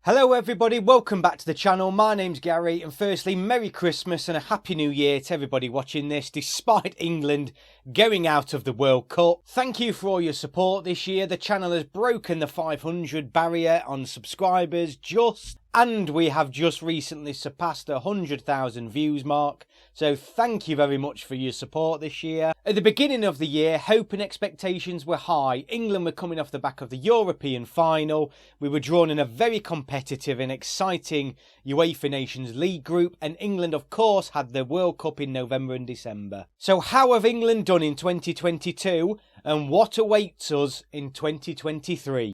Hello everybody, welcome back to the channel. My name's Gary, and firstly, Merry Christmas and a Happy New Year to everybody watching this despite England going out of the World Cup. Thank you for all your support this year. The channel has broken the 500 barrier on subscribers and we have just recently surpassed the 100,000 views mark. So thank you very much for your support this year. At the beginning of the year, hope and expectations were high. England were coming off the back of the European final. We were drawn in a very competitive and exciting UEFA Nations League group, and England of course had the World Cup in November and December. So how have England done in 2022 and what awaits us in 2023?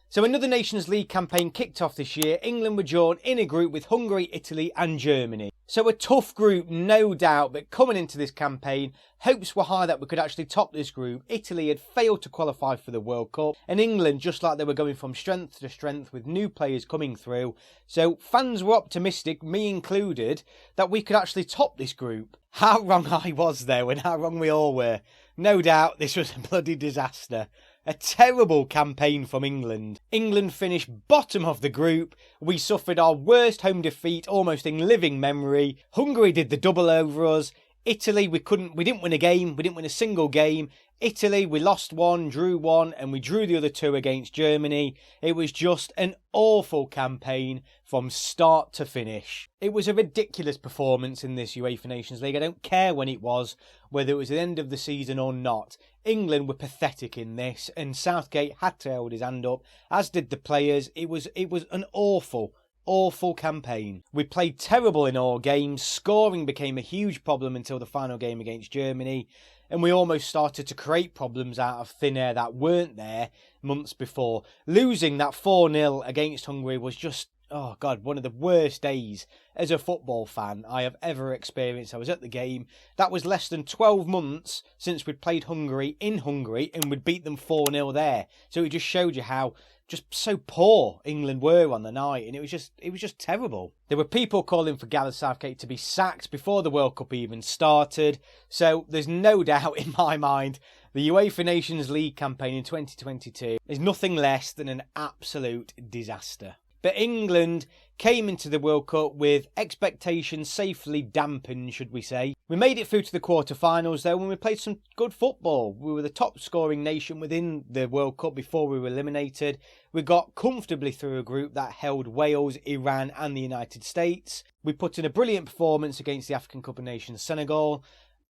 So another Nations League campaign kicked off this year. England were drawn in a group with Hungary, Italy and Germany. So a tough group, no doubt, but coming into this campaign, hopes were high that we could actually top this group. Italy had failed to qualify for the World Cup, and England, just like they were going from strength to strength with new players coming through. So fans were optimistic, me included, that we could actually top this group. How wrong I was though, and how wrong we all were. No doubt this was a bloody disaster. A terrible campaign from England. England finished bottom of the group. We suffered our worst home defeat almost in living memory. Hungary did the double over us. Italy, we didn't win a game. We didn't win a single game. Italy, we lost one, drew one, and we drew the other two against Germany. It was just an awful campaign from start to finish. It was a ridiculous performance in this UEFA Nations League. I don't care when it was, whether it was the end of the season or not. England were pathetic in this, and Southgate had to hold his hand up, as did the players. It was an awful campaign. We played terrible in all games. Scoring became a huge problem until the final game against Germany, and we almost started to create problems out of thin air that weren't there months before. Losing that 4-0 against Hungary was just, oh God, one of the worst days as a football fan I have ever experienced. I was at the game. That was less than 12 months since we'd played Hungary in Hungary and we'd beat them 4-0 there. So it just showed you how just so poor England were on the night, and it was just terrible. There were people calling for Gareth Southgate to be sacked before the World Cup even started. So there's no doubt in my mind the UEFA Nations League campaign in 2022 is nothing less than an absolute disaster. But England came into the World Cup with expectations safely dampened, should we say. We made it through to the quarter-finals though, when we played some good football. We were the top scoring nation within the World Cup before we were eliminated. We got comfortably through a group that held Wales, Iran and the United States. We put in a brilliant performance against the African Cup of Nations Senegal.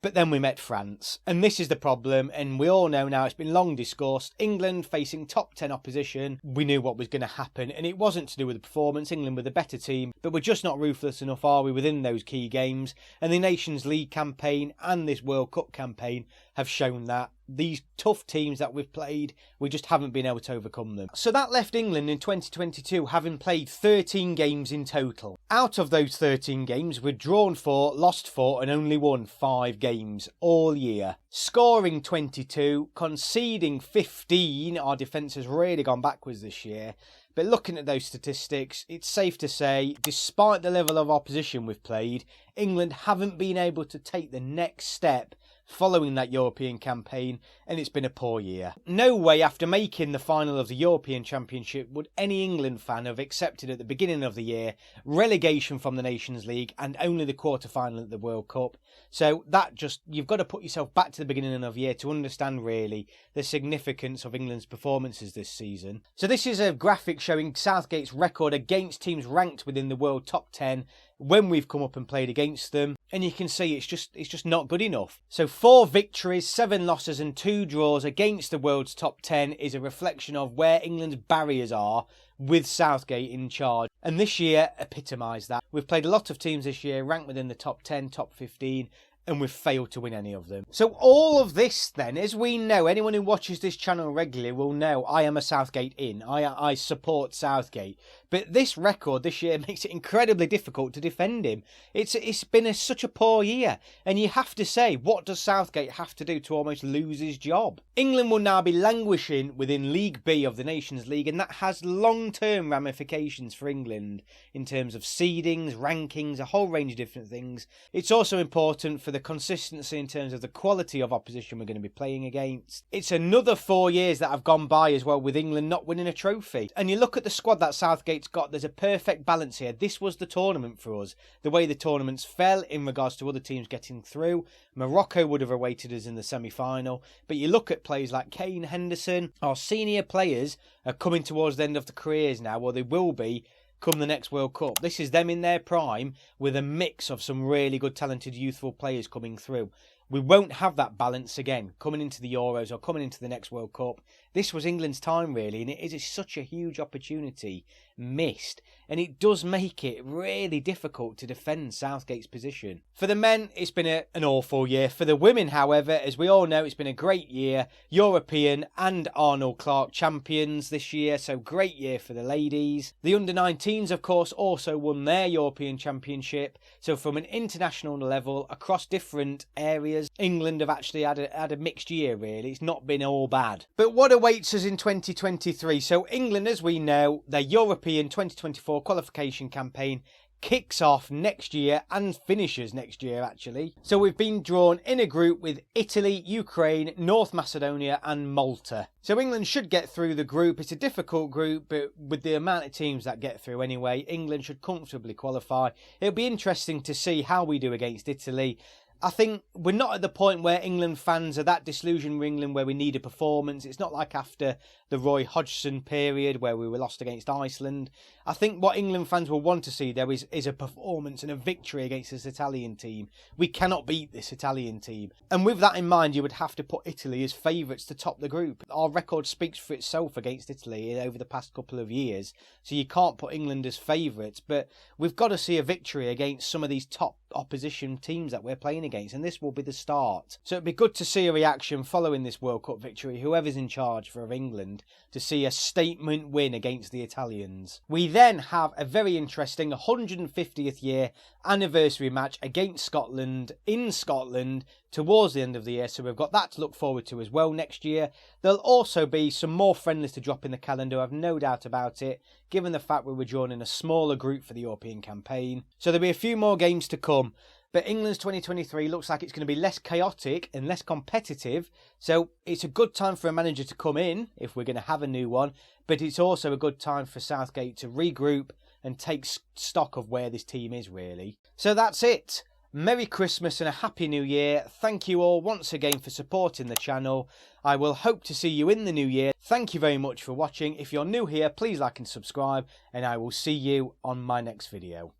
But then we met France, and this is the problem, and we all know now, it's been long discussed. England facing top 10 opposition, we knew what was going to happen, and it wasn't to do with the performance. England were the better team, but we're just not ruthless enough, are we, within those key games? And the Nations League campaign and this World Cup campaign have shown that. These tough teams that we've played, we just haven't been able to overcome them. So that left England in 2022 having played 13 games in total. Out of those 13 games, we'd drawn 4, lost 4 and only won 5 games all year. Scoring 22, conceding 15. Our defence has really gone backwards this year. But looking at those statistics, it's safe to say, despite the level of opposition we've played, England haven't been able to take the next step following that European campaign, and it's been a poor year. No way, after making the final of the European Championship, would any England fan have accepted at the beginning of the year relegation from the Nations League and only the quarter-final at the World Cup. So that just, you've got to put yourself back to the beginning of the year to understand really the significance of England's performances this season. So this is a graphic showing Southgate's record against teams ranked within the world top 10 when we've come up and played against them, and you can see it's just not good enough. So 4 victories, 7 losses and 2 draws against the world's top 10 is a reflection of where England's barriers are with Southgate in charge, and this year epitomised that. We've played a lot of teams this year ranked within the top 10, top 15, and we've failed to win any of them. So all of this then, as we know, anyone who watches this channel regularly will know I am a Southgate in. I support Southgate. But this record this year makes it incredibly difficult to defend him. It's been such a poor year. And you have to say, what does Southgate have to do to almost lose his job? England will now be languishing within League B of the Nations League, and that has long-term ramifications for England in terms of seedings, rankings, a whole range of different things. It's also important for the the consistency in terms of the quality of opposition we're going to be playing against. It's another 4 years that have gone by as well with England not winning a trophy. And you look at the squad that Southgate's got, there's a perfect balance here. This was the tournament for us. The way the tournaments fell in regards to other teams getting through. Morocco would have awaited us in the semi-final. But you look at players like Kane, Henderson, our senior players are coming towards the end of their careers now, or they will be come the next World Cup. This is them in their prime with a mix of some really good talented youthful players coming through. We won't have that balance again coming into the Euros or coming into the next World Cup. This was England's time really, and it is such a huge opportunity missed, and it does make it really difficult to defend Southgate's position. For the men, it's been an awful year. For the women, however, as we all know, it's been a great year. European and Arnold Clark champions this year, so great year for the ladies. The under-19s, of course, also won their European Championship, so from an international level, across different areas, England have actually had a mixed year, really. It's not been all bad. But what awaits us in 2023? So England, as we know, their European 2024 qualification campaign kicks off next year and finishes next year, actually. So we've been drawn in a group with Italy, Ukraine, North Macedonia and Malta. So England should get through the group. It's a difficult group, but with the amount of teams that get through anyway, England should comfortably qualify. It'll be interesting to see how we do against Italy. I think we're not at the point where England fans are that disillusioned with England where we need a performance. It's not like after the Roy Hodgson period where we were lost against Iceland. I think what England fans will want to see there is a performance and a victory against this Italian team. We cannot beat this Italian team. And with that in mind, you would have to put Italy as favourites to top the group. Our record speaks for itself against Italy over the past couple of years. So you can't put England as favourites. But we've got to see a victory against some of these top opposition teams that we're playing against, and this will be the start. So it'd be good to see a reaction following this World Cup victory, whoever's in charge for England, to see a statement win against the Italians. We then have a very interesting 150th year anniversary match against Scotland in Scotland towards the end of the year, so we've got that to look forward to as well next year. There'll also be some more friendlies to drop in the calendar, I've no doubt about it, given the fact we were drawn in a smaller group for the European campaign. So there'll be a few more games to come. But England's 2023 looks like it's going to be less chaotic and less competitive. So it's a good time for a manager to come in, if we're going to have a new one. But it's also a good time for Southgate to regroup and take stock of where this team is, really. So that's it. Merry Christmas and a Happy New Year. Thank you all once again for supporting the channel. I will hope to see you in the new year. Thank you very much for watching. If you're new here, please like and subscribe, and I will see you on my next video.